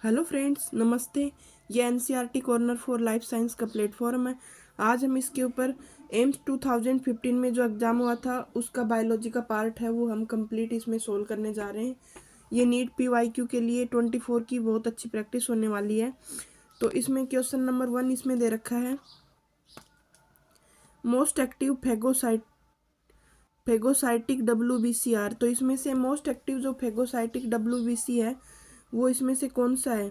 Hello friends, नमस्ते। ये NCERT corner for life science का प्लेटफॉर्म है। आज हम इसके ऊपर एम्स 2015 में जो एग्ज़ाम हुआ था उसका बायोलॉजी का पार्ट है वो हम कंप्लीट इसमें सोल्व करने जा रहे हैं। ये नीट पीवाईक्यू के लिए 24 की बहुत अच्छी प्रैक्टिस होने वाली है। तो इसमें क्वेश्चन नंबर 1 इसमें दे रखा है, मोस्ट एक्टिव फेगोसाइटिक WBC। तो इसमें से मोस्ट एक्टिव जो फेगोसाइटिक WBC है वो इसमें से कौन सा है?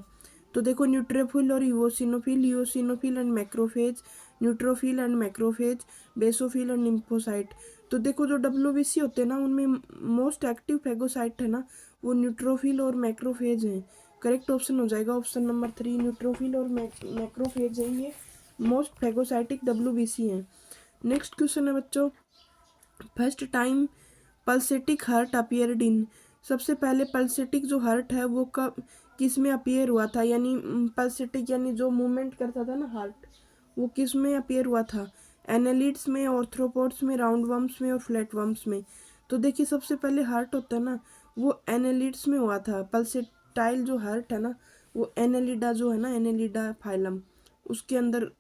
तो देखो, न्यूट्रोफिल और eosinophil and macrophage, neutrophil and macrophage, basophil and lymphocyte. तो देखो, जो WBC होते हैं ना उनमें मोस्ट एक्टिव फेगोसाइट है ना वो न्यूट्रोफिल और मैक्रोफेज हैं। करेक्ट ऑप्शन हो जाएगा ऑप्शन नंबर 3, न्यूट्रोफिल और मैक्रोफेज हैं, ये मोस्ट फेगोसाइटिक WBC हैं। नेक्स्ट क्वेश्चन है बच्चों, first time pulsatile heart appeared in. सबसे पहले पल्सेटिक जो हार्ट है वो कब किस में अपीयर हुआ था? यानी पल्सेटिक यानी जो मूवमेंट करता था ना हार्ट, वो किस में अपीयर हुआ था? एनालिड्स में, ऑर्थ्रोपोड्स में, राउंड वर्म्स में और फ्लैट वर्म्स में। तो देखिए, सबसे पहले हार्ट होता है ना वो एनालिड्स में हुआ था। पल्सेटाइल जो हार्ट है ना वो एनालिडा जो है ना, एनालिडा फाइलम, उसके अंदर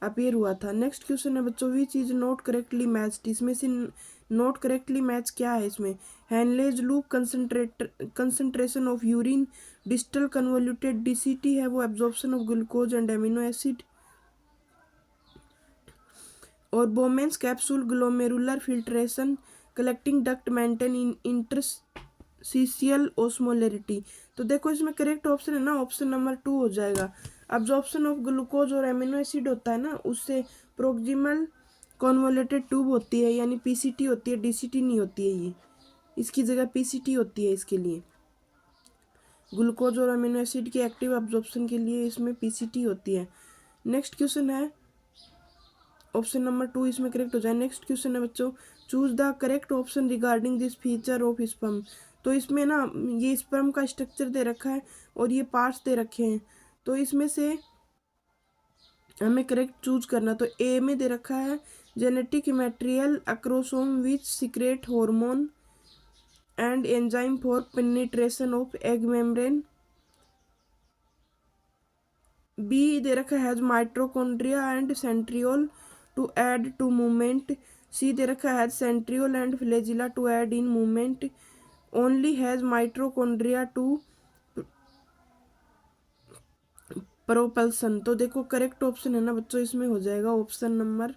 अपीयर हुआ था। नेक्स्ट क्वेश्चन है बच्चों, which is not correctly matched. इसमें से नॉट करेक्टली मैच क्या है? इसमें Henle's loop concentration of urine, distal convoluted DCT है वो absorption of glucose and amino acid, और Bowman's capsule glomerular filtration collecting duct maintaining interstitial osmolarity. तो देखो, इसमें करेक्ट ऑप्शन है ना ऑप्शन नंबर 2 हो जाएगा। अब्जॉर्प्शन ऑफ ग्लूकोज और एमिनो एसिड होता है ना, उससे प्रोक्सिमल कॉन्वोलेटेड ट्यूब होती है, यानी PCT होती है, DCT नहीं होती है। ये इसकी जगह PCT होती है। इसके लिए ग्लूकोज और अमीनो एसिड के एक्टिव अब्जॉर्प्शन के लिए इसमें PCT होती है। नेक्स्ट क्वेश्चन है ऑप्शन नंबर 2 इसमें करेक्ट हो जाए। नेक्स्ट क्वेश्चन है बच्चों, choose the correct option regarding this feature of sperm. तो इसमें ना ये स्पर्म का स्ट्रक्चर दे रखा है और ये पार्ट्स दे रखे हैं, तो इसमें से हमें करेक्ट चूज करना। तो ए में दे रखा है genetic material acrosome which secrete hormone and enzyme for penetration of egg membrane. B दे रखा है mitochondria and centriole to aid to movement. C दे रखा है centriole and flagella to aid in movement. Only has mitochondria to propulsion. तो देखो, correct option है ना बच्चों इसमें हो जाएगा ऑप्शन नंबर,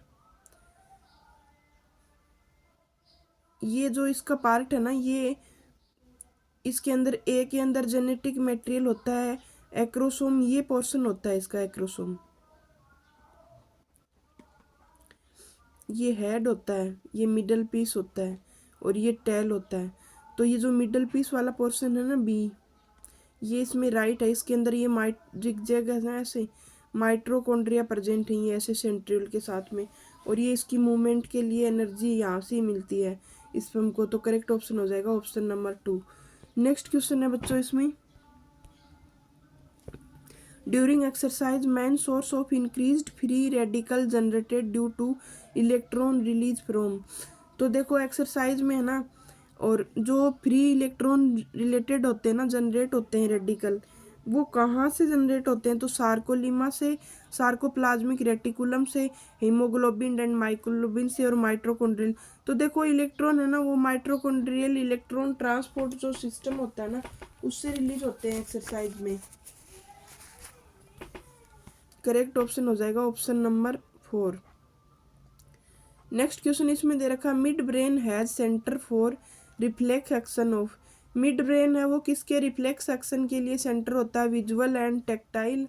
ये जो इसका पार्ट है ना ये इसके अंदर ए के अंदर जेनेटिक मटेरियल होता है, एक्रोसोम, ये पोर्शन होता है इसका एक्रोसोम। ये हेड होता है, ये मिडल पीस होता है और ये टेल होता है। तो ये जो मिडल पीस वाला पोर्शन है ना बी, ये इसमें राइट है, इसके अंदर ये जिगजैग है ना, ऐसे माइट्रोकॉन्ड्रिया प्रेजेंट है ये ऐसे सेंट्रियोल के साथ में, और ये इसकी मूवमेंट के लिए एनर्जी यहाँ से ही मिलती है स्पर्म को। तो करेक्ट ऑप्शन हो जाएगा ऑप्शन नंबर 2। नेक्स्ट क्वेश्चन है बच्चों इसमें, during exercise man source of increased free radical generated due two electron release from. तो देखो, एक्सरसाइज में है ना, और जो फ्री इलेक्ट्रॉन रिलेटेड होते हैं ना, जनरेट होते हैं रेडिकल, वो कहाँ से जनरेट होते हैं? तो सार्कोलिमा से, सार्कोप्लाज्मिक रेटिकुलम से, हीमोग्लोबिन एंड माइक्रोग्लोबिन से, और माइट्रोकॉन्ड्रियल। तो देखो, इलेक्ट्रॉन है ना वो माइट्रोकॉन्ड्रियल इलेक्ट्रॉन ट्रांसपोर्ट जो सिस्टम होता है ना उससे रिलीज होते हैं एक्सरसाइज में। करेक्ट ऑप्शन हो जाएगा ऑप्शन नंबर 4। नेक्स्ट क्वेश्चन इसमें दे रखा, mid brain has centre for reflex action of. Mid brain है वो किसके रिफ्लेक्स एक्शन के लिए सेंटर होता है? Visual and tactile,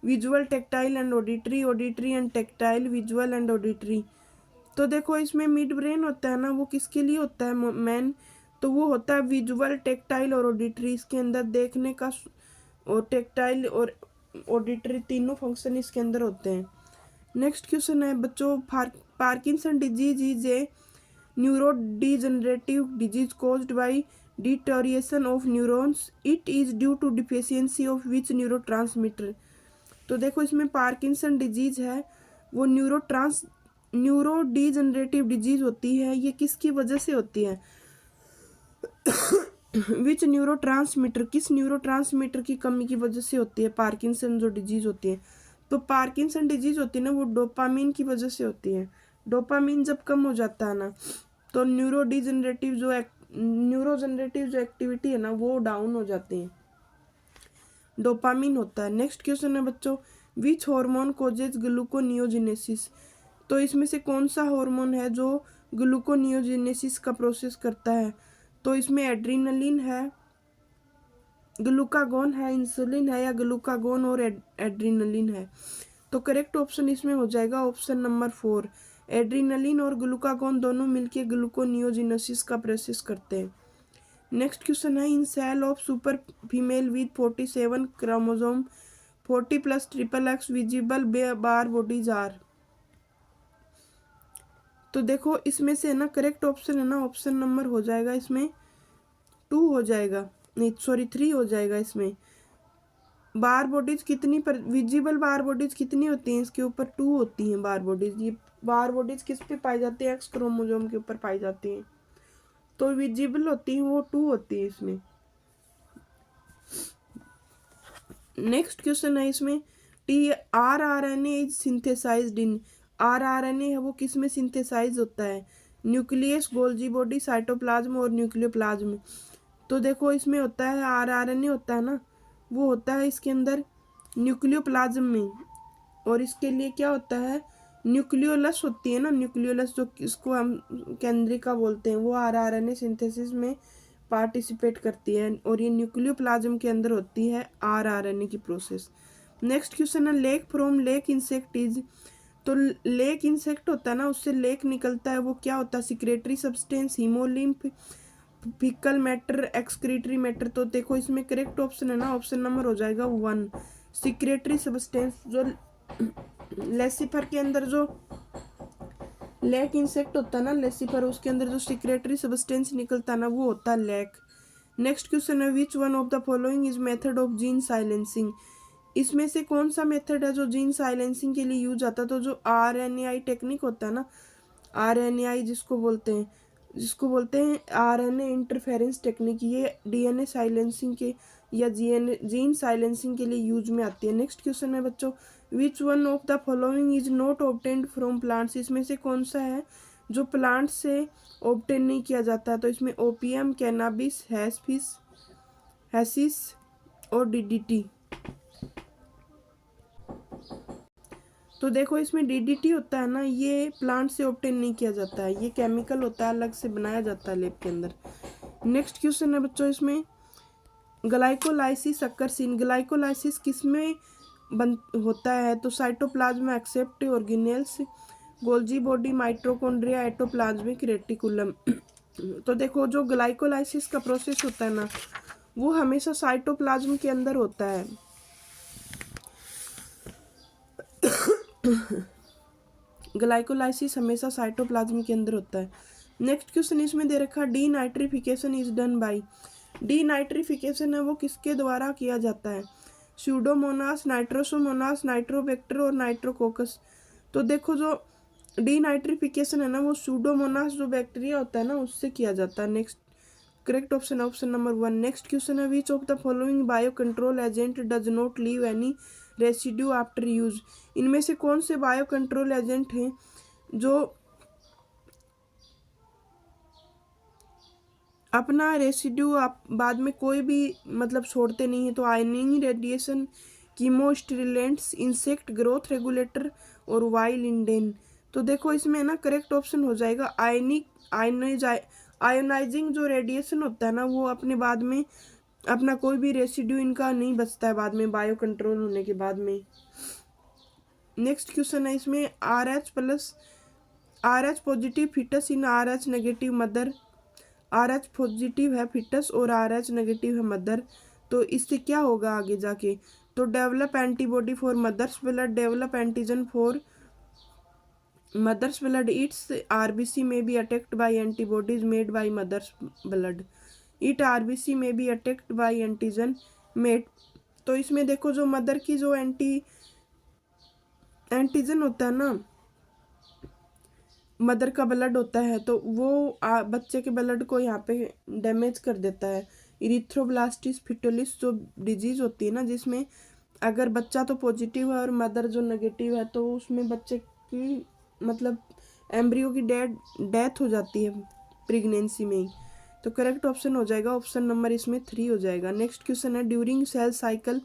visual, tactile and auditory, auditory and tactile, visual and auditory. तो देखो, इसमें मिड ब्रेन होता है ना वो किसके लिए होता है मैन? तो वो होता है विजुअल, टेक्टाइल और ऑडिटरी। इसके अंदर देखने का और टेक्टाइल और ऑडिटरी तीनों फंक्शन इसके अंदर होते हैं। नेक्स्ट क्वेश्चन है बच्चों, Parkinson disease is a neuro degenerative disease caused by deterioration of neurons. It is due to deficiency of which neurotransmitter. तो देखो, इसमें पार्किंसन डिजीज है वो न्यूरो डिजेनरेटिव डिजीज होती है। ये किसकी वजह से होती है? विच न्यूरोट्रांसमीटर, किस न्यूरोट्रांसमीटर की कमी की वजह से होती है पार्किंसन जो डिजीज होती है? तो पार्किंसन डिजीज होती है ना, वो डोपामीन की वजह से होती है। डोपामीन जब कम हो जाता है ना, तो न्यूरोजनरेटिव जो एक्टिविटी है ना, वो डाउन हो जाती है। डोपामीन होता है। नेक्स्ट क्वेश्चन है बच्चों, विच हार्मोन कोजेज ग्लूकोनियोजेनेसिस? तो इसमें से कौन सा हार्मोन है जो ग्लूकोनियोजेनेसिस का प्रोसेस करता है? तो इसमें एड्रीनलिन है, ग्लूकागोन है, इंसुलिन है, या ग्लूकागोन और एड्रीनलिन है? तो करेक्ट ऑप्शन इसमें हो जाएगा ऑप्शन नंबर 4। एड्रीनलिन और ग्लूकागोन दोनों मिलकर ग्लूकोनियोजेनेसिस का प्रोसेस करते हैं। नेक्स्ट क्वेश्चन है, in cell of super female with 47 chromosome 40 plus triple X visible bar bodies are? तो देखो इसमें से ना करेक्ट ऑप्शन है ना, ऑप्शन नंबर हो जाएगा इसमें 2 हो जाएगा, नहीं सॉरी 3 हो जाएगा। इसमें बार बॉडीज कितनी पर विजिबल बार बॉडीज कितनी होती हैं? इसके ऊपर 2 होती हैं बार बॉडीज। ये बार बॉडीज किस पे पाई जाती है? एक्स क्रोमोसोम के ऊपर पाई जाती हैं। तो विजिबल होती है वो 2 होती है इसमें। नेक्स्ट क्वेश्चन है इसमें, T R R N A is synthesized in? R R N A है वो किस में सिंथेसाइज होता है? न्यूक्लियस, गोल्जी बॉडी, साइटोप्लाज्म और न्यूक्लियोप्लाज्म। तो देखो इसमें होता है आर आर एन ए होता है ना, वो होता है इसके अंदर न्यूक्लियोप्लाज्म में। और इसके लिए क्या होता है, न्यूक्लियोलस होती है ना, न्यूक्लियोलस जो इसको हम केंद्रिका बोलते हैं, वो R R N A synthesis में पार्टिसिपेट करती है। और ये न्यूक्लियोप्लाज्म के अंदर होती है आर आर एन ए की प्रोसेस। नेक्स्ट क्वेश्चन है, lake from lake insect is? तो लेक इंसेक्ट होता है ना, उससे लेक निकलता है, वो क्या होता है? Secretory substance, haemolymph, faecal matter, excretory matter? तो देखो इसमें करेक्ट ऑप्शन है ना, ऑप्शन नंबर हो जाएगा 1, सिक्रेटरी सब्सटेंस। जो लेसिफर के अंदर जो लेक इंसेक्ट होता है ना, लेसिफर, उसके अंदर जो सिक्रेटरी सब्सटेंस निकलता है ना, वो होता है लेक। नेक्स्ट क्वेश्चन है, which one of the following is method of gene silencing? इसमें से कौन सा मेथड है जो जीन साइलेंसिंग के लिए यूज आता है? तो जो RNAi टेक्निक होता है ना, RNAi जिसको बोलते हैं RNA इंटरफेरेंस टेक्निक, ये DNA साइलेंसिंग के या जीन साइलेंसिंग के लिए यूज में आती है। नेक्स्ट क्वेश्चन है बच्चों, विच one of the following is not obtained from plants? इसमें से कौन सा है जो प्लांट से ऑब्टेन नहीं किया जाता है? तो इसमें ओपियम, कैनाबिस, हैसिस और DDT। तो देखो इसमें DDT होता है ना, ये प्लांट से ऑब्टेन नहीं किया जाता है, ये केमिकल होता है, अलग से बनाया जाता है लैब के अंदर। नेक्स्ट क्वेश्चन है बच्चों इसमें, ग्लाइकोलाइसिस अक्कर इन? ग्लाइकोलाइसिस किसमें होता है? तो cytoplasm, except organelles, Golgi body, mitochondria, endoplasmic reticulum. तो देखो जो ग्लाइकोलाइसिस का प्रोसेस होता है ना, वो हमेशा साइटोप्लाज्म के अंदर होता है। ग्लाइकोलाइसिस हमेशा साइटोप्लाज्म के अंदर होता है। नेक्स्ट क्वेश्चन इसमें दे रखा, D nitrification is done by? D nitrification है वो किसके द्वारा किया जाता है? स्यूडोमोनास, नाइट्रोसोमोनास, नाइट्रोबैक्टर और नाइट्रोकोकस। तो देखो जो डी नाइट्रिफिकेशन है ना, वो स्यूडोमोनास जो बैक्टीरिया होता है ना, उससे किया जाता है। Next correct option option number 1। Next question है, which of the following bio control agent does not leave any residue after use? इनमें से कौन से बायो कंट्रोल एजेंट हैं जो अपना रेसिड्यू आप बाद में कोई भी मतलब छोड़ते नहीं है? तो ionising radiation, chemosterilants, insect growth regulator और वाइल इंडेन। तो देखो इसमें ना करेक्ट ऑप्शन हो जाएगा आयोनाइजिंग जो रेडिएशन होता है ना, वो अपने बाद में अपना कोई भी रेसिड्यू इनका नहीं बचता है बाद में, बायो कंट्रोल होने के बाद में। नेक्स्ट क्वेश्चन है इसमें, RH positive foetus in RH negative mother? RH positive है फिटस और RH नेगेटिव है मदर, तो इससे क्या होगा आगे जाके? तो develop antibody for mother's blood, develop antigen for mother's blood, it's RBC में be attacked by antibodies made by mother's blood, it RBC में be attacked by antigen made. तो इसमें देखो जो मदर की जो एंटीजन होता है ना, मदर का ब्लड होता है, तो वो बच्चे के ब्लड को यहाँ पे डैमेज कर देता है, इरिथ्रोब्लास्टिस फिटोलिस जो डिजीज होती है ना, जिसमें अगर बच्चा तो पॉजिटिव है और मदर जो नेगेटिव है, तो उसमें बच्चे की मतलब एम्ब्रियो की डेथ हो जाती है प्रेगनेंसी में ही। तो करेक्ट ऑप्शन हो जाएगा ऑप्शन नंबर इसमें 3 हो जाएगा। नेक्स्ट क्वेश्चन है, during cell cycle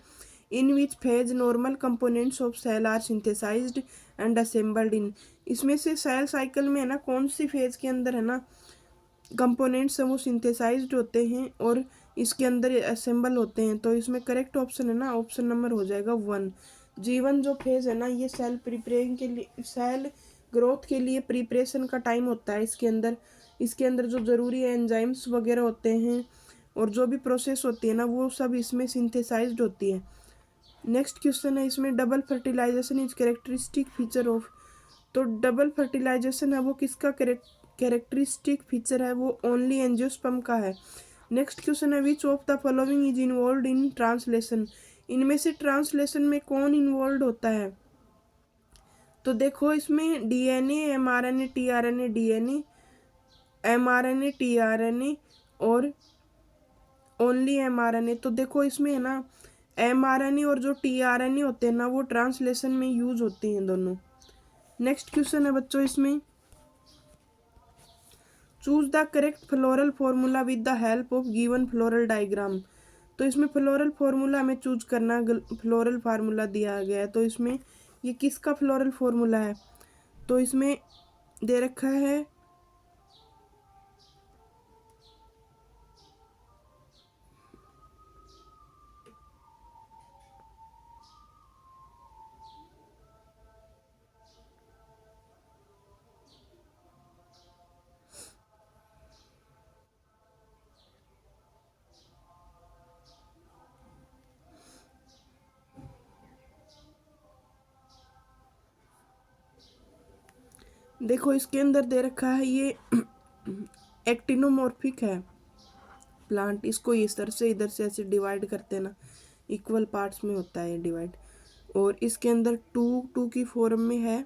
in which phase normal components of cell are synthesized and assembled in. इसमें से सेल साइकिल में है ना कौन सी फेज के अंदर है ना कंपोनेंट्स हैं वो सिंथेसाइज्ड होते हैं और इसके अंदर असेंबल होते हैं। तो इसमें करेक्ट ऑप्शन है ना ऑप्शन नंबर हो जाएगा 1। G1 जो फेज है ना, ये सेल प्रिपरेशन के लिए, सेल ग्रोथ के लिए प्रिपरेशन का टाइम होता है। इसके अंदर जो ज़रूरी एंजाइम्स वगैरह होते हैं और जो भी प्रोसेस होती है ना, वो सब इसमें सिंथेसाइज्ड होती है। नेक्स्ट क्वेश्चन है, इसमें double fertilization is characteristic feature of. तो डबल फर्टिलाइजेशन है वो किसका कैरेक्टरिस्टिक फीचर है, वो ओनली एंजियोस्पर्म का है। नेक्स्ट क्वेश्चन है, which of the following is involve in translation. इनमें से ट्रांसलेशन में कौन इन्वॉल्व होता है। तो देखो इसमें DNA, mRNA, tRNA, DNA, mRNA, tRNA और ओनली एमआरएनए। तो देखो इसमें है ना एमआरएनए और जो टीआरएनए होते हैं ना, वो ट्रांसलेशन में यूज होते हैं दोनों। नेक्स्ट क्वेश्चन है बच्चों, इसमें choose the correct floral formula with the help of given floral diagram. तो इसमें फ्लोरल फॉर्मूला हमें चूज करना, फ्लोरल फार्मूला दिया गया है। तो इसमें ये किसका फ्लोरल फॉर्मूला है, तो इसमें दे रखा है देखो इसके अंदर दे रखा है ये एक्टिनोमॉर्फिक है प्लांट। इसको इस तरह से इधर से ऐसे डिवाइड करते हैं ना, इक्वल पार्ट्स में होता है डिवाइड। और इसके अंदर टू की फॉर्म में है,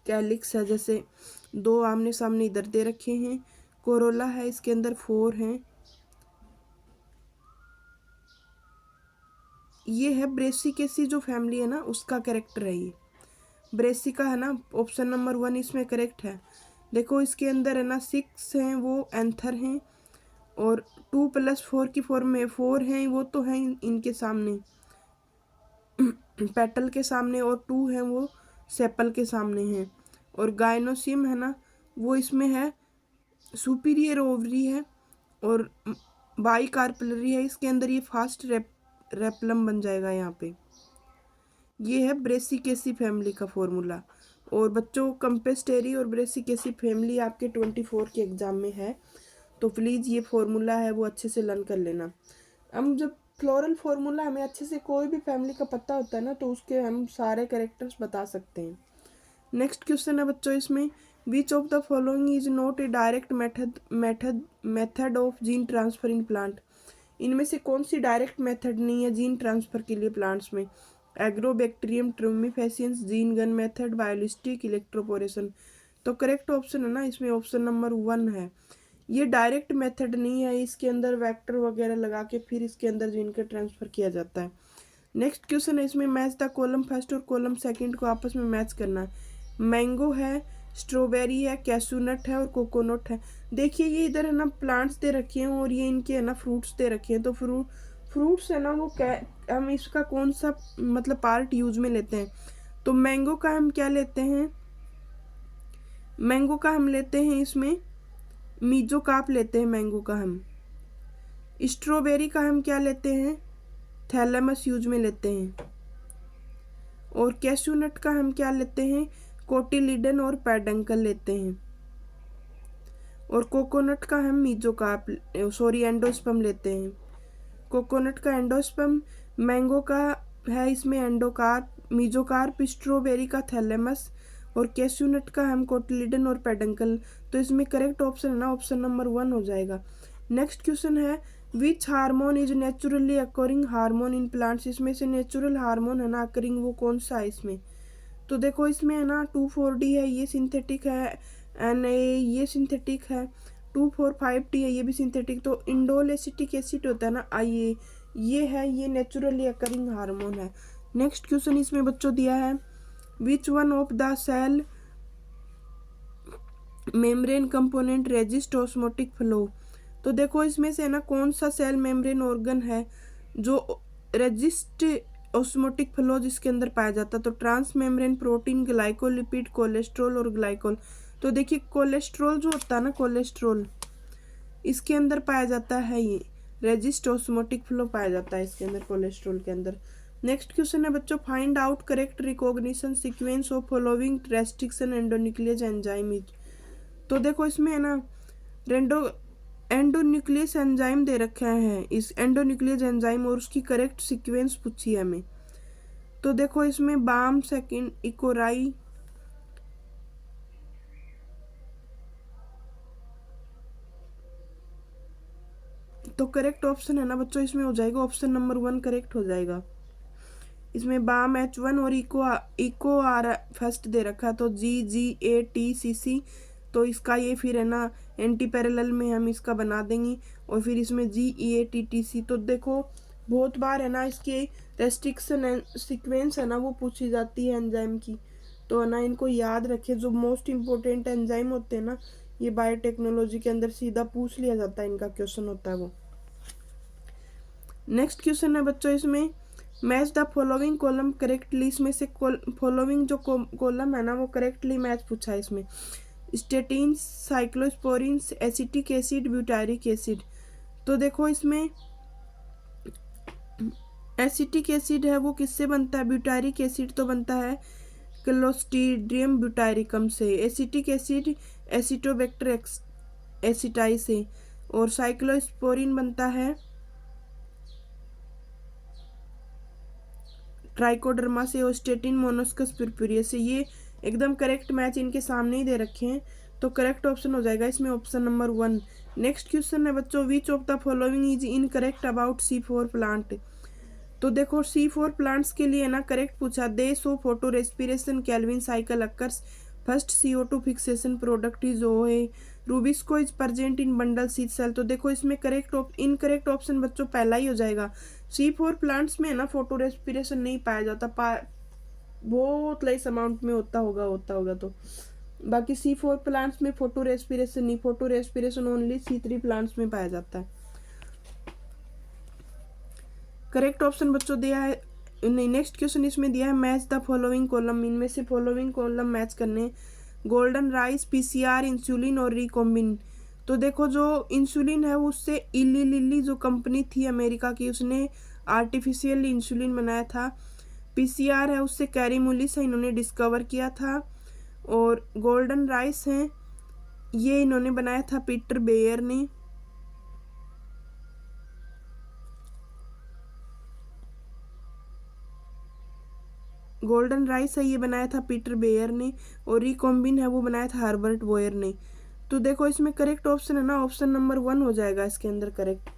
कैलिक्स है, जैसे दो आमने सामने इधर दे रखे हैं। कोरोला है, इसके अंदर 4 हैं। ये है ब्रेसिकेसी जो फैमिली है ना, उसका कैरेक्टर है ये ब्रेसिका है ना। ऑप्शन नंबर 1 इसमें करेक्ट है। देखो इसके अंदर है ना 6 हैं वो एंथर हैं और 2 + 4 की फॉर्म में 4 हैं, वो तो हैं इनके सामने पेटल के सामने, और 2 हैं वो सेपल के सामने हैं। और गाइनोसियम है ना, वो इसमें है सुपीरियर ओवरी है और बाई कार्पलरी है। इसके अंदर ये फास्ट रेपलम बन जाएगा यहाँ पे। ये है ब्रेसिकेसी फैमिली का फॉर्मूला। और बच्चों कंपेस्टेरी और ब्रेसिकेसी फैमिली आपके 24 के एग्जाम में है, तो प्लीज़ ये फॉर्मूला है वो अच्छे से लर्न कर लेना। हम जब फ्लोरल फॉर्मूला हमें अच्छे से कोई भी फैमिली का पता होता है ना, तो उसके हम सारे कैरेक्टर्स बता सकते हैं। नेक्स्ट क्वेश्चन है बच्चों, इसमें विच of the following is not A direct method of gene transfer in plant. इनमें से कौन सी डायरेक्ट मेथड नहीं है जीन ट्रांसफर के लिए प्लांट्स में। Agrobacterium tumefaciens, gene gun method, biolistic, electroporation. तो करेक्ट ऑप्शन है ना इसमें ऑप्शन नंबर 1 है। ये डायरेक्ट मेथड नहीं है, इसके अंदर वेक्टर वगैरह लगा के फिर इसके अंदर जीन का ट्रांसफर किया जाता है। नेक्स्ट क्वेश्चन है, इसमें मैच द कॉलम फर्स्ट और कॉलम सेकंड को आपस में मैच करना है। मैंगो है, स्ट्रॉबेरी है, कैशू नट है और कोकोनट है। देखिए ये इधर है ना प्लांट्स दे रखे हैं और ये इनके है ना फ्रूट्स दे रखे हैं। तो फ्रूट्स है ना वो हम इसका कौन सा मतलब पार्ट यूज में लेते हैं। तो मैंगो का हम क्या लेते हैं, मैंगो का हम लेते हैं इसमें मीजोकार्प लेते हैं मैंगो का हम। स्ट्रॉबेरी का हम क्या लेते हैं, थैलेमस यूज में लेते हैं। और कैशू नट का हम क्या लेते हैं, कोटिलिडन और पेडंकल लेते हैं। और कोकोनट का हम एंडोस्पर्म लेते हैं। कोकोनट का एंडोस्पर्म, मैंगो का है इसमें एंडोकार्प, मीजोकार्प, स्ट्रॉबेरी का थैलेमस और कैशू नट का हम कोटिलिडन और पेडंकल। तो इसमें करेक्ट ऑप्शन है ना ऑप्शन नंबर 1 हो जाएगा। नेक्स्ट क्वेश्चन है, which hormone is naturally occurring hormone in plants. इसमें से नेचुरल हार्मोन है ना अकरिंग वो कौन सा है इसमें। तो देखो इसमें है ना 2,4-D है, ये सिंथेटिक है, NA ये सिंथेटिक है, 2,4,5-T है, ये भी सिंथेटिक। तो इंडोल एसिटिक एसिड होता है ना, ये है, ये नेचुरली अकरिंग हार्मोन है। नेक्स्ट क्वेश्चन इसमें बच्चों दिया है, which one of the cell membrane component resist osmotic flow. तो देखो इसमें से ना कौन सा सेल मेम्ब्रेन ऑर्गन है जो रेजिस्ट ऑस्मोटिक फ्लो जिसके अंदर पाया जाता है। तो trans membrane protein, glycolipid, cholesterol और ग्लाइकोल। तो देखिए कोलेस्ट्रॉल जो होता है ना, कोलेस्ट्रॉल इसके अंदर पाया जाता है, ये रेजिस्ट ऑस्मोटिक फ्लो पाया जाता है इसके अंदर, कोलेस्ट्रॉल के अंदर। नेक्स्ट क्वेश्चन है बच्चों, find out correct recognition sequence of following restriction endonuclease enzyme is. तो देखो इसमें है ना एंडोन्यूक्लियस एंजाइम दे रखा है, इस एंडोन्यूक्लियस एंजाइम और उसकी करेक्ट सीक्वेंस पूछी है हमें। तो देखो इसमें बाम सेकंड इकोराई, तो करेक्ट ऑप्शन है ना बच्चों इसमें हो जाएगा ऑप्शन नंबर 1 करेक्ट हो जाएगा। इसमें बाम H1 और इको आर फर्स्ट दे रखा, तो GGATCC। तो इसका ये फिर है ना एंटी पैरेलल में हम इसका बना देंगे, और फिर इसमें GEATTC। तो देखो बहुत बार है ना इसकी रेस्ट्रिक्शन सीक्वेंस है ना वो पूछी जाती है एंजाइम की। तो है ना इनको याद रखें, जो मोस्ट इम्पोर्टेंट एंजाइम होते हैं ना, ये बायोटेक्नोलॉजी के अंदर सीधा पूछ लिया जाता है, इनका क्वेश्चन होता है वो। नेक्स्ट क्वेश्चन है बच्चों इसमें, match the following column correctly. इसमें से फॉलोइंग जो कॉलम है ना वो करेक्टली मैच पूछा है इसमें, statin, cyclosporin, acetic acid, butyric acid. तो देखो इसमें एसिटिक एसिड है वो किससे बनता है, ब्यूटारिक एसिड तो बनता है क्लोस्ट्रीडियम ब्यूटारिकम से, एसिटिक एसिड एसिटोबैक्टर एसिटाई से, और साइक्लोस्पोरिन बनता है ट्राइकोडर्मा से, और स्टेटिन मोनोस्कस पुरपुरिया से। ये एकदम करेक्ट मैच इनके सामने ही दे रखे हैं, तो करेक्ट ऑप्शन हो जाएगा इसमें ऑप्शन नंबर 1। नेक्स्ट क्वेश्चन है बच्चों, which of the following is incorrect about C4 plant. तो देखो C4 प्लांट्स के लिए ना करेक्ट पूछा, they show photo respiration, Calvin cycle occurs, first CO2 fixation product is OA, rubisco is present in bundle sheath cell. तो देखो इसमें incorrect option बच्चों पहला ही हो जाएगा। C4 प्लांट्स में ना फोटो रेस्पिरेशन नहीं पाया जाता, बहुत लेस अमाउंट में होता होगा तो बाकी C4 प्लांट्स में फोटो रेस्पिरेशन नहीं, photo respiration only C3 plants में पाया जाता है। करेक्ट ऑप्शन बच्चों दिया है, नहीं नेक्स्ट क्वेश्चन इसमें दिया है, मैच द फॉलोइंग कॉलम। इनमें से फॉलोइंग कॉलम मैच करने, गोल्डन राइस, PCR, इंसुलिन और रिकॉम्बिन। तो देखो जो इंसुलिन है उससे इली लिली जो कंपनी थी अमेरिका की, उसने आर्टिफिशियल इंसुलिन बनाया था। PCR है उससे कैरीमुलिस है, इन्होंने डिस्कवर किया था। और गोल्डन राइस है ये इन्होंने बनाया था पीटर बेयर ने। गोल्डन राइस है ये बनाया था पीटर बेयर ने, और रिकॉम्बिन है वो बनाया था हर्बर्ट बोयर ने। तो देखो इसमें करेक्ट ऑप्शन है ना ऑप्शन नंबर 1 हो जाएगा इसके अंदर करेक्ट।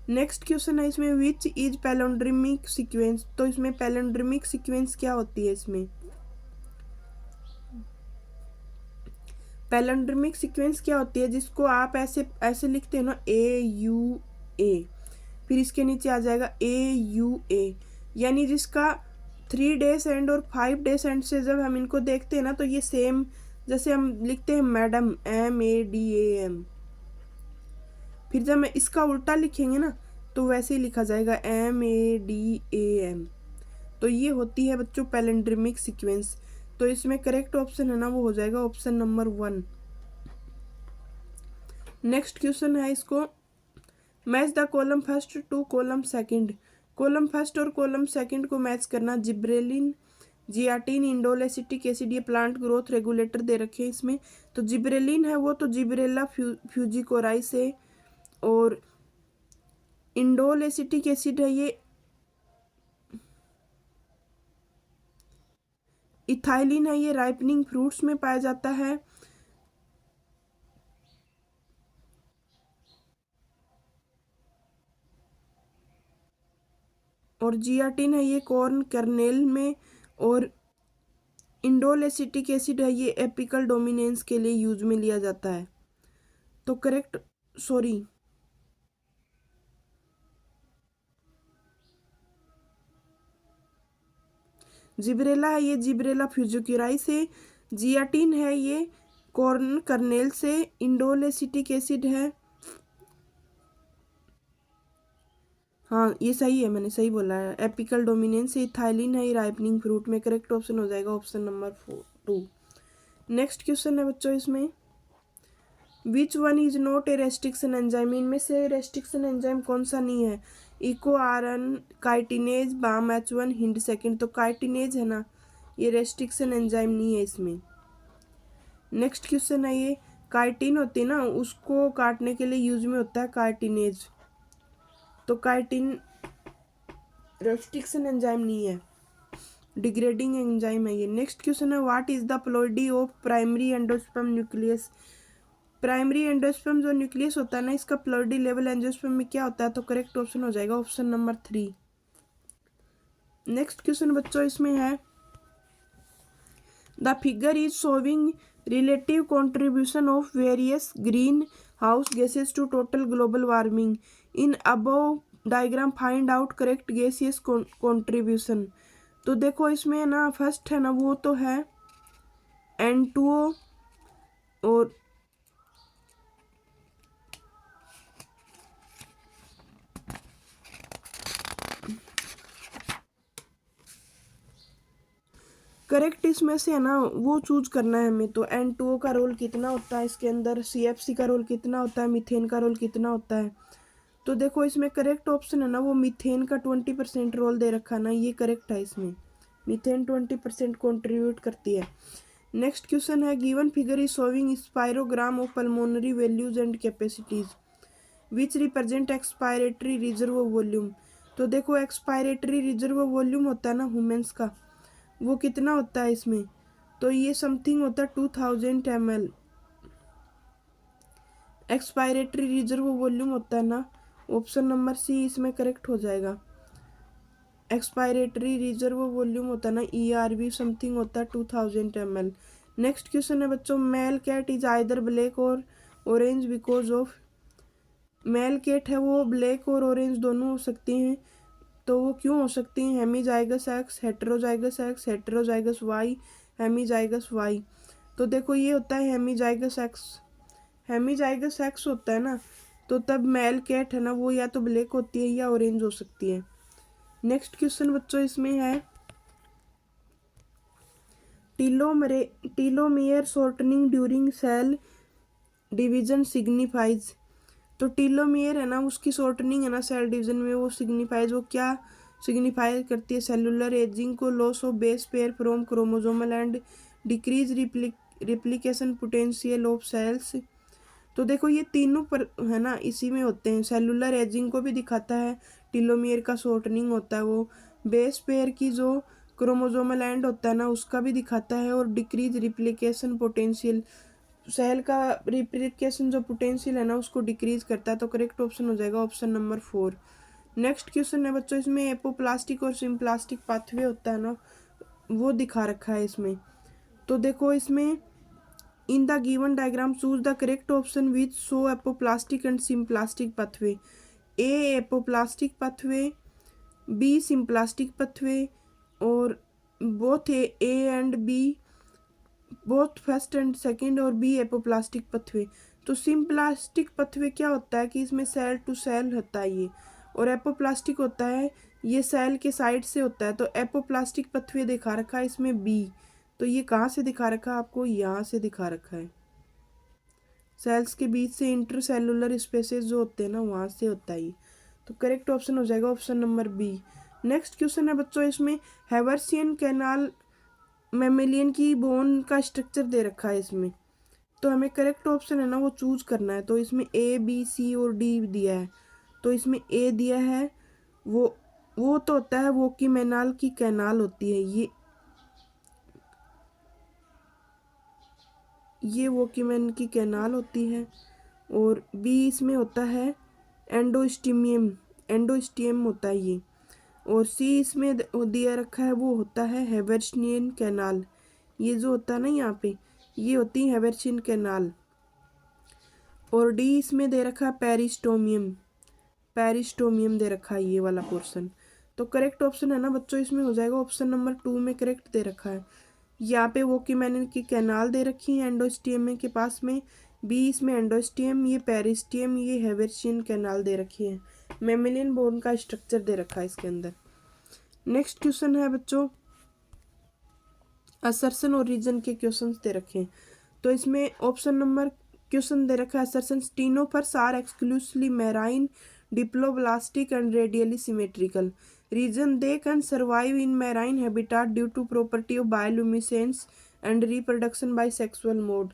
नेक्स्ट क्वेश्चन है इसमें, विच इज पैलोंड्रिमिक सीक्वेंस। तो इसमें पैलोंड्रिमिक सीक्वेंस क्या होती है, इसमें पैलोंड्रिमिक सीक्वेंस क्या होती है, जिसको आप ऐसे लिखते हो ना AUA, फिर इसके नीचे आ जाएगा AUA, यानी जिसका 3 डेज एंड और 5 डेज एंड से जब हम इनको देखते हैं ना तो ये सेम, जैसे हम लिखते हैं मैडम MADAM, फिर जब मैं इसका उल्टा लिखेंगे ना तो वैसे ही लिखा जाएगा MADAM। तो ये होती है बच्चों पैलेंड्रिमिक सीक्वेंस। तो इसमें करेक्ट ऑप्शन है ना वो हो जाएगा ऑप्शन नंबर 1। नेक्स्ट क्वेश्चन है इसको, match the column first to column second. Column first और कॉलम सेकंड को मैच करना, gibberellin, zeatin, indole acetic acid, ये प्लांट ग्रोथ रेगुलेटर दे रखे हैं इसमें। तो जिब्रेलिन है वो तो जिब्रेला फ्यूजिकोराई से, और इंडोल एसिटिक एसिड है ये इथाइलिन है, ये राइपनिंग फ्रूट्स में पाया जाता है। और जियाटिन है ये कॉर्न कर्नेल में, और इंडोल एसिटिक एसिड है ये एपिकल डोमिनेंस के लिए यूज में लिया जाता है। तो करेक्ट, सॉरी, जिब्रेला है ये, जिब्रेला फ्यूजिक्यूराई से। जियाटिन है ये कॉर्न कर्नेल से। इंडोल एसिटिक एसिड है, हाँ ये सही है, मैंने सही बोला है। एपिकल डोमिनेंस से इथाइलिन है, ये राइपनिंग फ्रूट में। करेक्ट ऑप्शन हो जाएगा ऑप्शन नंबर 2। नेक्स्ट क्वेश्चन है बच्चों इसमें, which one is not a restriction enzyme, इनमें से रेस्ट्रिक्शन एंजाइम कौन सा नहीं है? Eco RI, chitinase, Bam H1, Hind second. तो काइटिनेज है ना, ये रेस्ट्रिक्शन एंजाइम नहीं है इसमें। नेक्स्ट क्वेश्चन है ये, काइटिन होती है ना, उसको काटने के लिए यूज में होता है काइटिनेज। तो काइटिन रेस्ट्रिक्शन एंजाइम नहीं है, डिग्रेडिंग एंजाइम है ये। नेक्स्ट क्वेश्चन है, what is the ploidy of primary endosperm nucleus, primary endosperm जो न्यूक्लियस होता है ना, इसका प्लॉइडी लेवल एंजियोस्पर्म में क्या होता है? तो करेक्ट ऑप्शन हो जाएगा ऑप्शन नंबर 3। नेक्स्ट क्वेश्चन बच्चों इसमें है, the figure is showing relative contribution of various green house gases to total global warming in above diagram, find out correct gaseous contribution. तो देखो इसमें ना फर्स्ट है ना, वो तो है N2O, और करेक्ट इसमें से है ना वो चूज करना है हमें। तो N2O का रोल कितना होता है इसके अंदर, CFC का रोल कितना होता है, मीथेन का रोल कितना होता है? तो देखो इसमें करेक्ट ऑप्शन है ना, वो मीथेन का 20% रोल दे रखा ना, ये करेक्ट है इसमें। मीथेन 20% कॉन्ट्रीब्यूट करती है। नेक्स्ट क्वेश्चन है, given figure is showing spirogram of pulmonary values and capacities which represent expiratory reserve volume. तो देखो एक्सपायरेटरी रिजर्व वॉल्यूम होता है ना ह्यूमंस का, वो कितना होता है इसमें? तो ये समथिंग होता है 2000 ml। एक्सपायरेटरी रिजर्व वॉल्यूम होता है ना, ऑप्शन नंबर सी इसमें करेक्ट हो जाएगा। एक्सपायरेटरी रिजर्व वॉल्यूम होता है ना, ERV समथिंग होता है 2000 ml। नेक्स्ट क्वेश्चन है बच्चों, male cat is either black or orange because of, male cat है वो ब्लैक और ऑरेंज दोनों हो सकती हैं, तो वो क्यों हो सकती हैं? Hemizygous X, heterozygous X, heterozygous Y, hemizygous Y. तो देखो ये होता है हेमीजाइगस एक्स, हेमीजाइगस एक्स होता है ना, तो तब मेल कैट है ना वो या तो ब्लैक होती है या ऑरेंज हो सकती है। नेक्स्ट क्वेश्चन बच्चों इसमें है, telomere shortening during cell division signifies. तो टीलोमेयर है ना, उसकी शॉर्टनिंग है ना सेल डिवीजन में, वो सिग्निफाइज, वो क्या सिग्निफाई करती है? सेलुलर एजिंग को, loss of base pair from chromosomal end decrease replication potential of cells. तो देखो ये तीनों पर है ना इसी में होते हैं, सेलुलर एजिंग को भी दिखाता है, टीलोमियर का शॉर्टनिंग होता है वो, बेस पेयर की जो क्रोमोसोमल एंड होता है ना उसका भी दिखाता है, और डिक्रीज रिप्लिकेशन पोटेंशियल, सेल का रिप्लिकेशन जो पोटेंशियल है ना उसको डिक्रीज करता है। तो करेक्ट ऑप्शन हो जाएगा ऑप्शन नंबर 4। नेक्स्ट क्वेश्चन है बच्चों इसमें, एपोप्लास्टिक और सिम्प्लास्टिक पाथवे होता है ना, वो दिखा रखा है इसमें। तो देखो इसमें, in the given diagram choose the correct option which show apoplastic and symplastic pathway. A apoplastic pathway, B symplastic pathway, or both A and B, both first and second, or B apoplastic pathway. तो symplastic pathway क्या होता है कि इसमें cell to cell होता है ये, और एपोप्लास्टिक होता है ये सेल के साइड से होता है। तो एपोप्लास्टिक पाथवे दिखा रखा है इसमें बी। तो ये कहाँ से दिखा रखा है आपको? यहाँ से दिखा रखा है, सेल्स के बीच से इंटरसेलुलर स्पेसेस जो होते हैं ना वहाँ से होता है ये। तो करेक्ट ऑप्शन हो जाएगा option number B. Next question है बच्चों इसमें, हैवर्सियन कैनाल मैमेलियन की बोन का स्ट्रक्चर दे रखा है इसमें, तो हमें करेक्ट ऑप्शन है ना वो चूज करना है। तो इसमें A, B, C और D दिया है, तो इसमें A दिया है, वो तो होता है वो की मैनाल की कैनाल होती है, ये वोकीमैन की कैनाल होती है, और बी इसमें होता है एंडोस्टीमियम, एंडोस्टियम होता है ये, और सी इसमें दिया रखा है वो होता है हैवर्सियन कैनाल, ये जो होता है ना यहाँ पे ये होती है हैवर्सियन कैनाल। और डी इसमें दे रखा है पेरिस्टोमियम, पेरिस्टोमियम दे रखा है ये वाला पोर्शन। तो करेक्ट ऑप्शन है ना बच्चों इसमें हो जाएगा ऑप्शन नंबर 2 में करेक्ट दे रखा है। यहाँ पे वो कि मैंने की कैनाल दे रखी है एंडोस्टियम के पास में, बी इसमें एंडोस्टियम, ये पेरिस्टियम, ये हेवेर्शियन कैनाल दे रखी है। मेमेलियन बोन का स्ट्रक्चर दे रखा है इसके अंदर। नेक्स्ट क्वेश्चन है बच्चों असर्शन और रीजन के क्वेश्चंस दे रखे हैं। तो इसमें ऑप्शन नंबर क्वेश्चन दे रखा है assertion ctenophores are exclusively marine diploblastic and radially symmetrical reason they can survive in marine habitat due to property of bioluminescence and reproduction by sexual mode.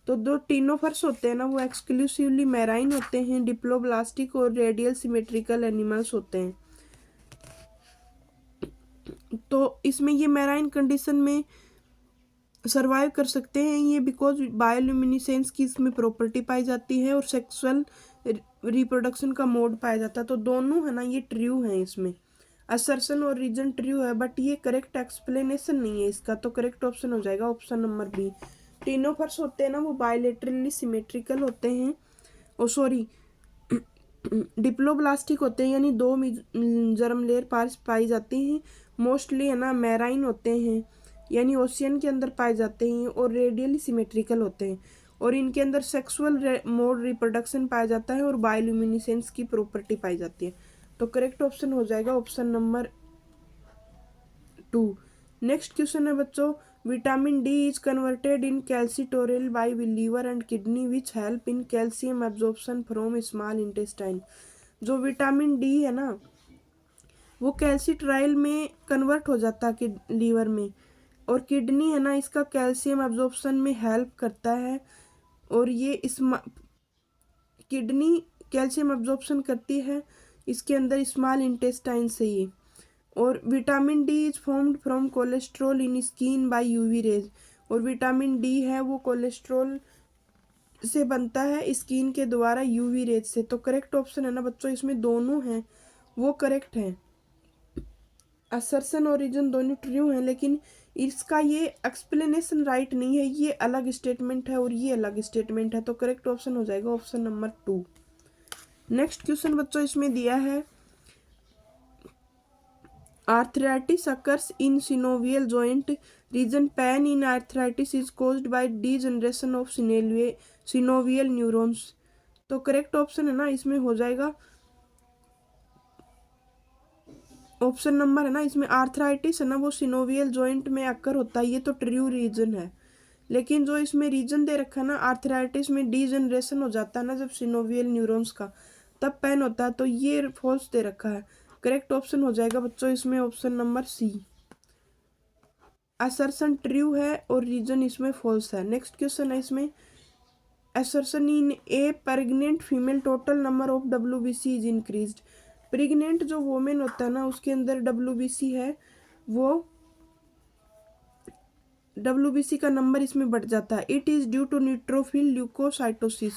तो दो टीनोफर्स होते हैं ना वो एक्सक्लूसिवली मैराइन होते हैं, डिप्लोब्लास्टिक और रेडियल सिमेट्रिकल एनिमल्स होते हैं। तो इसमें ये मैराइन कंडीशन में सर्वाइव कर सकते हैं ये बिकॉज बायोल्यूमिनेसेंस की इसमें प्रॉपर्टी पाई जाती है और सेक्सुअल रिप्रोडक्शन का मोड पाया जाता है। तो दोनों है ना ये ट्रू है, इसमें असर्शन और रीजन ट्रू है, बट ये करेक्ट एक्सप्लेनेशन नहीं है इसका। तो करेक्ट ऑप्शन हो जाएगा ऑप्शन नंबर बी। टीनोफर्स होते हैं ना वो बायोलेटरली सिमेट्रिकल होते हैं, ओ सॉरी डिप्लोब्लास्टिक होते हैं, यानी दो जर्म लेयर पार्स पाई जाती हैं। मोस्टली है ना मैराइन होते हैं, यानी ओशियन के अंदर पाए जाते हैं, और रेडियली सिमेट्रिकल होते हैं, और इनके अंदर सेक्सुअल मोड रिप्रोडक्शन पाया जाता है और बायोल्यूमिनेसेंस की प्रॉपर्टी पाई जाती है। तो करेक्ट ऑप्शन हो जाएगा ऑप्शन नंबर 2। नेक्स्ट क्वेश्चन है बच्चों vitamin D is converted in calcitriol by liver and kidney which help in calcium absorption from small intestine. जो विटामिन डी है ना वो कैल्सिट्राइल में कन्वर्ट हो जाता है लीवर में, और किडनी है ना इसका कैल्शियम एब्जॉर्प्शन में हेल्प करता है, और ये इस किडनी कैल्शियम एब्जॉर्प्शन करती है इसके अंदर स्मॉल इंटेस्टाइन से ही। और vitamin D is formed from cholesterol in skin bye UV rays, और विटामिन डी है वो कोलेस्ट्रॉल से बनता है स्किन के द्वारा यूवी रेज से। तो करेक्ट ऑप्शन है ना बच्चों इसमें दोनों हैं वो करेक्ट है। असर्शन और रीजन दोनों ट्रू हैं, लेकिन इसका ये एक्सप्लेनेशन राइट नहीं है, ये अलग स्टेटमेंट है और ये अलग स्टेटमेंट है। तो करेक्ट ऑप्शन हो जाएगा ऑप्शन नंबर 2। नेक्स्ट क्वेश्चन बच्चों इसमें दिया है arthritis occurs in synovial joint reason pain in arthritis is caused by degeneration of synovial neurons. तो करेक्ट ऑप्शन है ना इसमें हो जाएगा ऑप्शन नंबर है ना इसमें आर्थराइटिस है ना वो सिनोवियल जॉइंट में अक्कर होता है, ये तो ट्रू रीजन है। लेकिन जो इसमें रीजन दे रखा है ना आर्थराइटिस में डीजनरेशन हो जाता है ना जब सिनोवियल न्यूरॉन्स का, तब पेन होता है, तो ये फॉल्स दे रखा है। करेक्ट ऑप्शन हो जाएगा बच्चों इसमें option number C. Assertion true है और रीजन इसमें फॉल्स है। नेक्स्ट क्वेश्चन है इसमें assertion in A pregnant female total number of WBC is increased. Pregnant जो वोमेन होता है ना उसके अंदर WBC है वो WBC का नंबर इसमें बढ़ जाता है। It is due to neutrophil leukocytosis,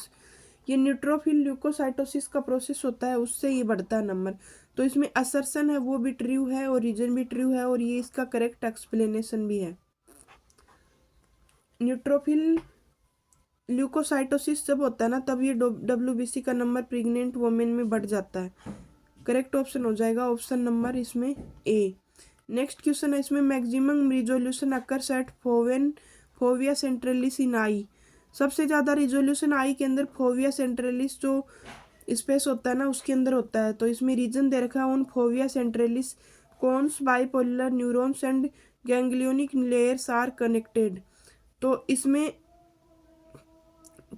ये न्यूट्रोफिल ल्यूकोसाइटोसिस का प्रोसेस होता है उससे ये बढ़ता है नंबर। तो इसमें असर्शन है वो भी ट्रू है और रीजन भी ट्रू है, और ये इसका करेक्ट एक्सप्लेनेशन भी है। न्यूट्रोफिल ल्यूकोसाइटोसिस जब होता है ना तब ये WBC का नंबर प्रेग्नेंट वोमेन में बढ़ जाता है। करेक्ट ऑप्शन हो जाएगा ऑप्शन नंबर इसमें ए। नेक्स्ट क्वेश्चन है इसमें maximum resolution occurs at fovea centralis in eye. सबसे ज़्यादा रिजोल्यूशन आई के अंदर फोविया सेंट्रलिस जो स्पेस होता है ना उसके अंदर होता है। तो इसमें रीजन दे रखा है on fovea centralis cones bipolar neurons and ganglionic layers are connected. तो इसमें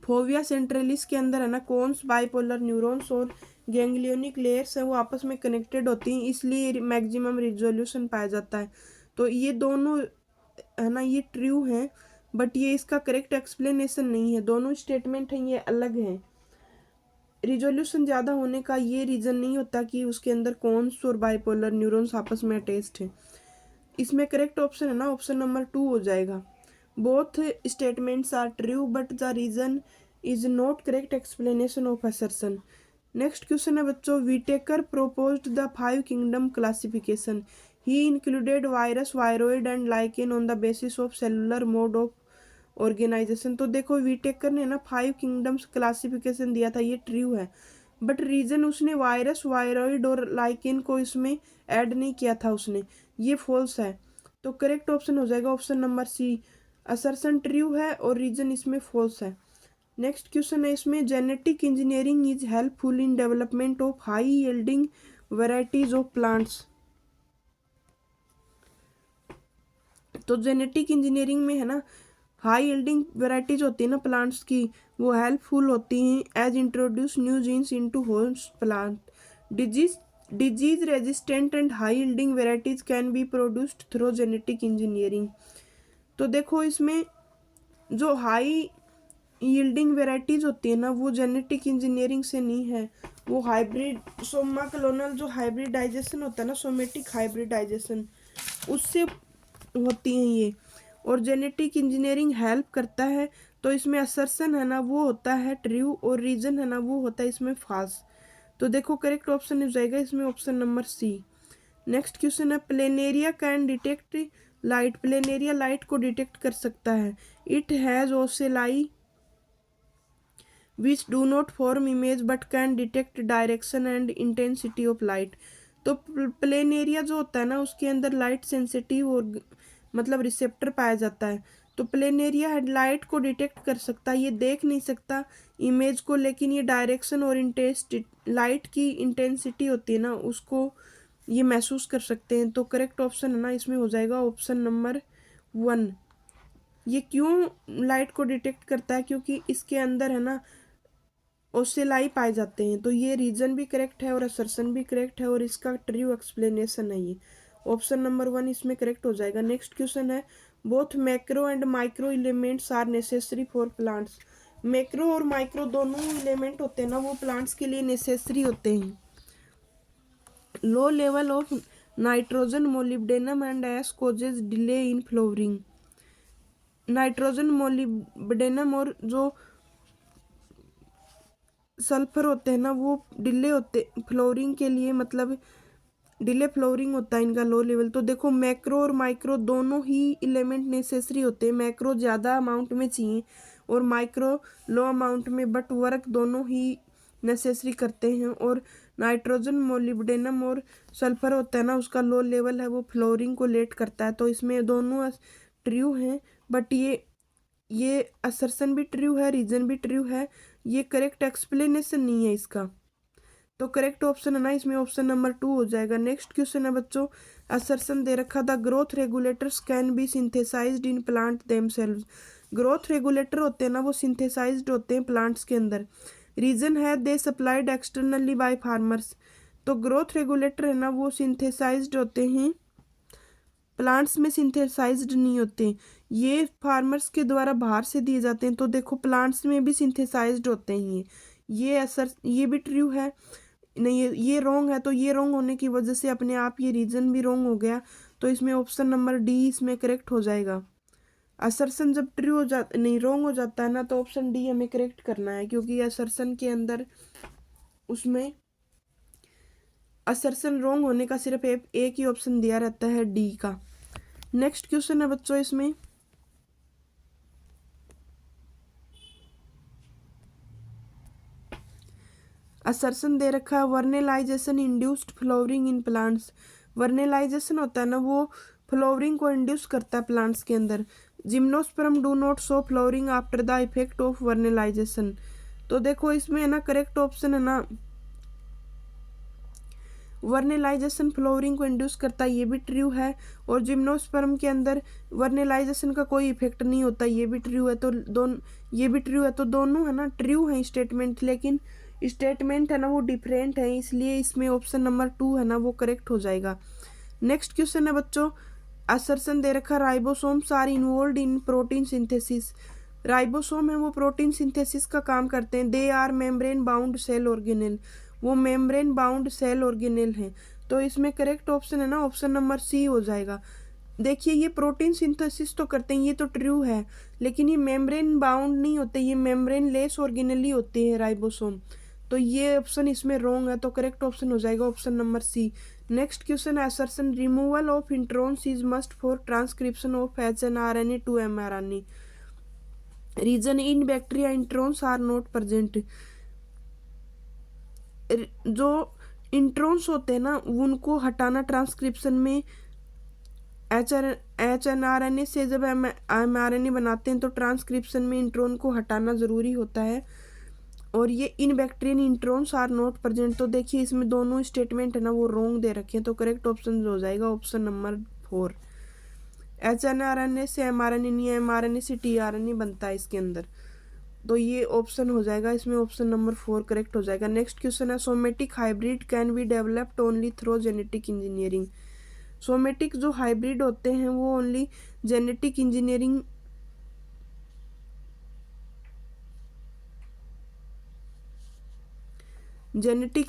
फोविया सेंट्रलिस के अंदर है ना कॉन्स बाइपोलर न्यूरॉन्स और गैंग्लियोनिक लेयर्स है वो आपस में कनेक्टेड होती हैं, इसलिए मैक्सिमम रिजोल्यूशन पाया जाता है। तो ये दोनों है ना ये ट्रू है, बट ये इसका करेक्ट एक्सप्लेनेशन नहीं है। दोनों स्टेटमेंट हैं ये अलग हैं। रिजोल्यूशन ज़्यादा होने का ये रीज़न नहीं होता कि उसके अंदर कॉन्स और बाइपोलर न्यूरॉन्स आपस में अटैच्ड हैं। इसमें करेक्ट ऑप्शन है ना ऑप्शन नंबर 2 हो जाएगा। Both statements are true but the reason is not correct explanation of assertion. Next question है बच्चों Whittaker proposed the 5 kingdom classification. He included virus viroid and lichen on the basis of cellular mode of organization. तो देखो वीटेकर ने ना 5 kingdoms classification दिया था, ये true है, बट रीजन उसने वायरस, वायरॉइड और लाइकेन को इसमें ऐड नहीं किया था उसने, ये फॉल्स है। तो करेक्ट ऑप्शन हो जाएगा option number C, assertion true है और रीजन इसमें फॉल्स है। नेक्स्ट क्वेश्चन है इसमें, genetic engineering is helpful in development of high yielding varieties of plants. तो जेनेटिक इंजीनियरिंग में है ना, हाई यील्डिंग वेराइटीज होती है ना प्लांट्स की, वो हेल्पफुल होती हैं as introduce new genes into host plant. Disease resistant and high yielding varieties can be produced through genetic engineering. तो देखो इसमें जो हाई यील्डिंग वेराइटीज होती है ना, वो जेनेटिक इंजीनियरिंग से नहीं है, वो हाइब्रिड सोमा क्लोनल जो हाइब्रिडाइजेशन होता है ना, सोमेटिक हाइब्रिडाइजेशन, उससे होती हैं ये। और जेनेटिक इंजीनियरिंग हेल्प करता है, तो इसमें असर्शन है ना वो होता है ट्रू और रीजन है ना वो होता है इसमें फॉल्स। तो देखो करेक्ट ऑप्शन हो जाएगा इसमें option number C. Next question है, planaria can detect light. Planaria light को डिटेक्ट कर सकता है। It has ocelli which do not form image but can detect direction and intensity of light। तो प्लेन एरिया जो होता है ना, उसके अंदर लाइट सेंसिटिव और मतलब रिसेप्टर पाया जाता है। तो प्लेन एरिया लाइट को डिटेक्ट कर सकता है, ये देख नहीं सकता इमेज को, लेकिन ये डायरेक्शन और लाइट की इंटेंसिटी होती है ना, उसको ये महसूस कर सकते हैं। तो करेक्ट ऑप्शन है ना इसमें हो जाएगा ऑप्शन नंबर 1। ये क्यों लाइट को डिटेक्ट करता है, क्योंकि इसके अंदर है ना ओसेलाई पाए जाते हैं। तो ये रीजन भी करेक्ट है और असर्शन भी करेक्ट है और इसका ट्रू एक्सप्लेनेशन है ये, ऑप्शन नंबर 1 इसमें करेक्ट हो जाएगा। नेक्स्ट क्वेश्चन है, both macro and micro elements are necessary for plants. Macro और माइक्रो दोनों एलिमेंट होते हैं ना, वो प्लांट्स के लिए नेसेसरी होते हैं। Low level of nitrogen molybdenum and S causes delay in flowering. Nitrogen molybdenum और जो सल्फर होते हैं ना, वो डिले होते फ्लोरिंग के लिए, मतलब डिले फ्लोरिंग होता है इनका लो लेवल। तो देखो मैक्रो और माइक्रो दोनों ही एलिमेंट नेसेसरी होते हैं। मैक्रो ज़्यादा अमाउंट में चाहिए और माइक्रो लो अमाउंट में, बट वर्क दोनों ही नेसेसरी करते हैं। और नाइट्रोजन मोलिब्डेनम और सल्फर होता है ना, उसका लो लेवल है, वो फ्लोरिंग को लेट करता है। तो इसमें दोनों ट्रू हैं, बट ये असर्शन भी ट्रू है, रीजन भी ट्रू है, ये करेक्ट एक्सप्लेनेशन नहीं है इसका। तो करेक्ट ऑप्शन है ना इसमें ऑप्शन नंबर 2 हो जाएगा। नेक्स्ट क्वेश्चन है बच्चों, असर्शन दे रखा था, growth regulators can be synthesized in plant themselves. Growth regulator होते हैं ना, वो सिंथेसाइज्ड होते हैं प्लांट्स के अंदर। रीजन है दे सप्लाइड एक्सटर्नली बाय फार्मर्स। तो ग्रोथ रेगुलेटर है ना, वो सिंथेसाइज्ड होते हैं, प्लांट्स में सिंथेसाइज्ड नहीं होते, ये फार्मर्स के द्वारा बाहर से दिए जाते हैं। तो देखो प्लांट्स में भी सिंथेसाइज्ड होते हैं ये असर, ये भी ट्रू है नहीं, ये रॉन्ग है। तो ये रॉन्ग होने की वजह से अपने आप ये रीजन भी रॉन्ग हो गया। तो इसमें ऑप्शन नंबर डी इसमें करेक्ट हो जाएगा। असर्शन जब ट्रू हो जाता नहीं रॉन्ग हो जाता है ना, तो ऑप्शन डी हमें करेक्ट करना है, क्योंकि असर्शन के अंदर उसमें असर्शन रॉन्ग होने का सिर्फ एक ही ऑप्शन दिया रहता है, डी का। नेक्स्ट क्वेश्चन है बच्चों इसमें, असर्शन दे रखा है, vernalisation induced flowering in plants. Vernalisation होता है ना, वो फ्लावरिंग को इंड्यूस करता है प्लांट्स के अंदर। Gymnosperm do not show flowering after the effect of vernalisation. तो देखो इसमें है ना करेक्ट ऑप्शन है ना, वर्नेलाइजेशन फ्लावरिंग को इंड्यूस करता है, ये भी ट्रू है। और जिम्नोस्पर्म के अंदर वर्नेलाइजेशन का कोई इफेक्ट नहीं होता, ये भी ट्रू है। तो ये भी ट्रू है, तो दोनों है ना ट्रू है स्टेटमेंट, लेकिन स्टेटमेंट है ना वो डिफरेंट है, इसलिए इसमें ऑप्शन नंबर 2 है ना वो करेक्ट हो जाएगा। नेक्स्ट क्वेश्चन है बच्चों, असर्शन दे रखा, ribosomes are involve in protein synthesis. Ribosome है वो प्रोटीन सिंथेसिस का काम करते हैं। They are membrane bound cell organelle, वो मेम्ब्रेन बाउंड सेल ऑर्गेनेल हैं। तो इसमें करेक्ट ऑप्शन है ना ऑप्शन नंबर सी हो जाएगा। देखिए ये प्रोटीन सिंथेसिस तो करते हैं, ये तो ट्रू है, लेकिन ये मेम्ब्रेन बाउंड नहीं होते, ये मेम्ब्रेन लेस ऑर्गेनेल ही होते हैं राइबोसोम। तो ये ऑप्शन इसमें रॉन्ग है, तो करेक्ट ऑप्शन हो जाएगा option number C. Next question है, assertion removal of introns is must for transcription of hnRNA to mRNA. Reason in bacteria introns are not present. जो इंट्रॉन्स होते हैं ना उनको हटाना ट्रांसक्रिप्शन में HNRNA से जब mRNA बनाते हैं तो ट्रांसक्रिप्शन में इंट्रॉन को हटाना ज़रूरी होता है। और ये in bacteria introns are not present, तो देखिए इसमें दोनों स्टेटमेंट है ना वो रॉन्ग दे रखे हैं, तो करेक्ट ऑप्शन हो जाएगा ऑप्शन नंबर 4। HNRNA से mRNA नहीं है, mRNA से tRNA बनता है इसके अंदर, तो ये ऑप्शन हो जाएगा इसमें ऑप्शन नंबर 4 करेक्ट हो जाएगा। नेक्स्ट क्वेश्चन है somatic hybrid can be developed only through genetic engineering. Somatic जो हाइब्रिड होते हैं वो ओनली जेनेटिक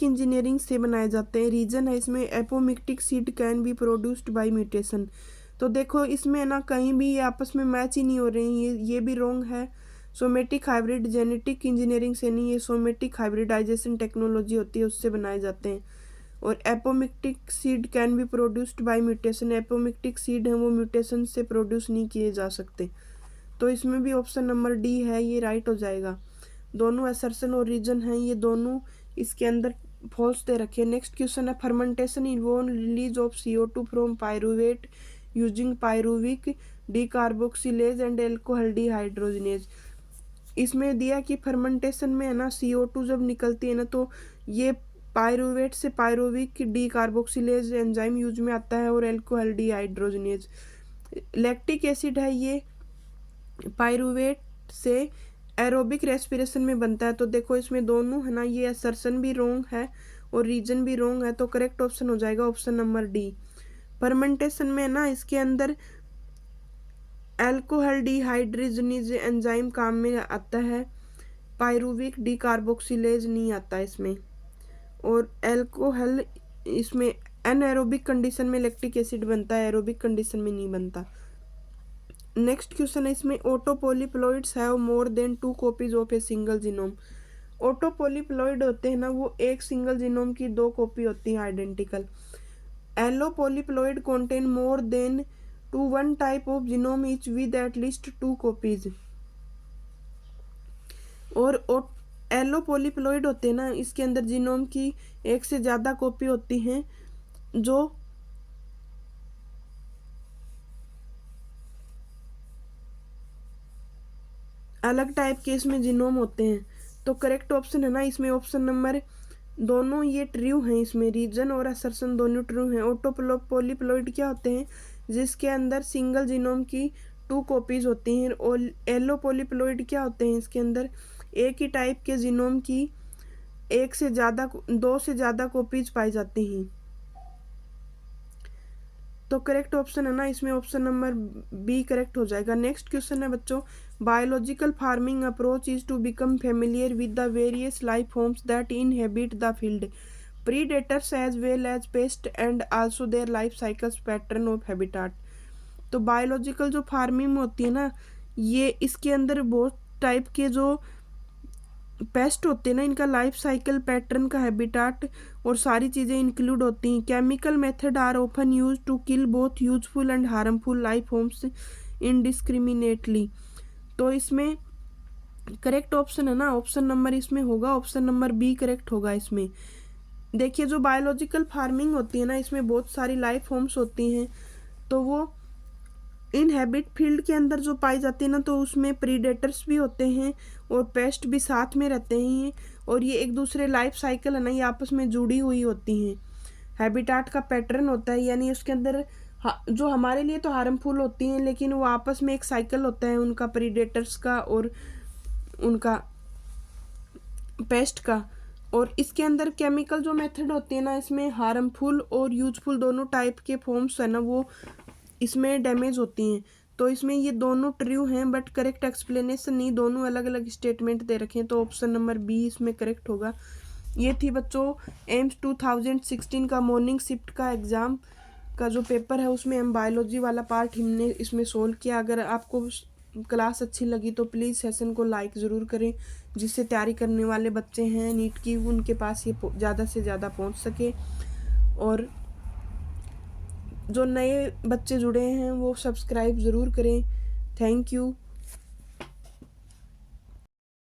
इंजीनियरिंग से बनाए जाते हैं। रीजन है इसमें apomictic seed can be produced by mutation. तो देखो इसमें ना कहीं भी ये आपस में मैच ही नहीं हो रही हैं, ये भी रॉन्ग है। सोमेटिक हाइब्रिड जेनेटिक इंजीनियरिंग से नहीं, ये सोमेटिक हाइब्रिडाइजेशन टेक्नोलॉजी होती है उससे बनाए जाते हैं। और apomictic seed can be produced by mutation, apomictic seed है वो म्यूटेशन से प्रोड्यूस नहीं किए जा सकते, तो इसमें भी ऑप्शन नंबर डी है ये राइट हो जाएगा। दोनों असर्शन और रीजन हैं ये दोनों इसके अंदर फॉल्स दे रखे। नेक्स्ट क्वेश्चन है fermentation involve release of CO2 from pyruvate using pyruvic decarboxylase and alcohol dehydrogenase. इसमें दिया कि फर्मेंटेशन में है ना CO2 जब निकलती है ना तो ये पायरुवेट से पायरुविक डीकार्बोक्सिलेज एंजाइम यूज में आता है और एल्कोहल डिहाइड्रोजनेज। लैक्टिक एसिड है ये पायरुवेट से एरोबिक रेस्पिरेशन में बनता है, तो देखो इसमें दोनों है ना ये असर्शन भी रॉन्ग है और रीजन भी रॉन्ग है, तो करेक्ट ऑप्शन हो जाएगा ऑप्शन नंबर डी। फर्मेंटेशन में ना इसके अंदर एल्कोहल डिहाइड्रोजनेज एंजाइम काम में आता है, पायरुविक डीकार्बोक्सिलेज नहीं आता इसमें। और एल्कोहल इसमें एनएरोबिक कंडीशन में लैक्टिक एसिड बनता है, एरोबिक कंडीशन में नहीं बनता। नेक्स्ट क्वेश्चन है इसमें autopolyploids have more than 2 copies of a single genome. Autopolyploid होते हैं ना वो एक सिंगल जीनोम की 2 कॉपी होती है identical. एलोपोलिप्लॉइड contain more than to one type of genome each with at least 2 copies। और एलोपोलिप्लॉइड होते हैं ना इसके अंदर जीनोम की एक से ज़्यादा कॉपी होती हैं जो अलग टाइप के इसमें जीनोम होते हैं, तो करेक्ट ऑप्शन है ना इसमें ऑप्शन नंबर दोनों ये ट्रू हैं, इसमें रीजन और असर्शन दोनों ट्रू हैं। ऑटोपोलिप्लॉइड क्या होते हैं जिसके अंदर सिंगल जीनोम की 2 कॉपीज होती हैं, और एलोपोलिप्लॉइड क्या होते हैं इसके अंदर एक ही टाइप के जीनोम की 2 से ज़्यादा कॉपीज पाई जाती हैं। तो करेक्ट ऑप्शन है ना इसमें ऑप्शन नंबर बी करेक्ट हो जाएगा। नेक्स्ट क्वेश्चन है बच्चों biological farming approach is to become familiar with the various life forms that inhabit the field predators as well as pest and also their life cycles pattern of habitat. तो biological जो farming होती है ना ये इसके अंदर बहुत type के जो पेस्ट होते हैं ना इनका लाइफ साइकिल पैटर्न का हैबिटाट और सारी चीज़ें इंक्लूड होती हैं। Chemical method are often use to kill both useful and harmful life forms indiscriminately. तो इसमें करेक्ट ऑप्शन है ना ऑप्शन नंबर इसमें होगा ऑप्शन नंबर बी करेक्ट होगा। इसमें देखिए जो बायोलॉजिकल फार्मिंग होती है ना इसमें बहुत सारी लाइफ फॉर्म्स होती हैं, तो वो इन हैबिट फील्ड के अंदर जो पाई जाती है ना तो उसमें प्रीडेटर्स भी होते हैं और पेस्ट भी साथ में रहते हैं, और ये एक दूसरे लाइफ साइकिल है ना ये आपस में जुड़ी हुई होती हैं। हैबिटाट का पैटर्न होता है यानी उसके अंदर जो हमारे लिए तो हार्मफुल होती हैं लेकिन वो आपस में एक साइकिल होता है उनका प्रीडेटर्स का और उनका पेस्ट का। और इसके अंदर केमिकल जो मेथड होती है ना इसमें हार्मफुल और यूजफुल दोनों टाइप के फॉर्म्स है ना वो इसमें डैमेज होती हैं, तो इसमें ये दोनों ट्रू हैं बट करेक्ट एक्सप्लेनेशन नहीं, दोनों अलग अलग स्टेटमेंट दे रखे हैं, तो ऑप्शन नंबर बी इसमें करेक्ट होगा। ये थी बच्चों एम्स 2016 का मॉर्निंग शिफ्ट का एग्ज़ाम का जो पेपर है उसमें हम बायोलॉजी वाला पार्ट हमने इसमें सोल्व किया। अगर आपको क्लास अच्छी लगी तो प्लीज़ सेशन को लाइक ज़रूर करें जिससे तैयारी करने वाले बच्चे हैं नीट की उनके पास ये ज़्यादा से ज़्यादा पहुंच सके, और जो नए बच्चे जुड़े हैं वो सब्सक्राइब ज़रूर करें। Thank you.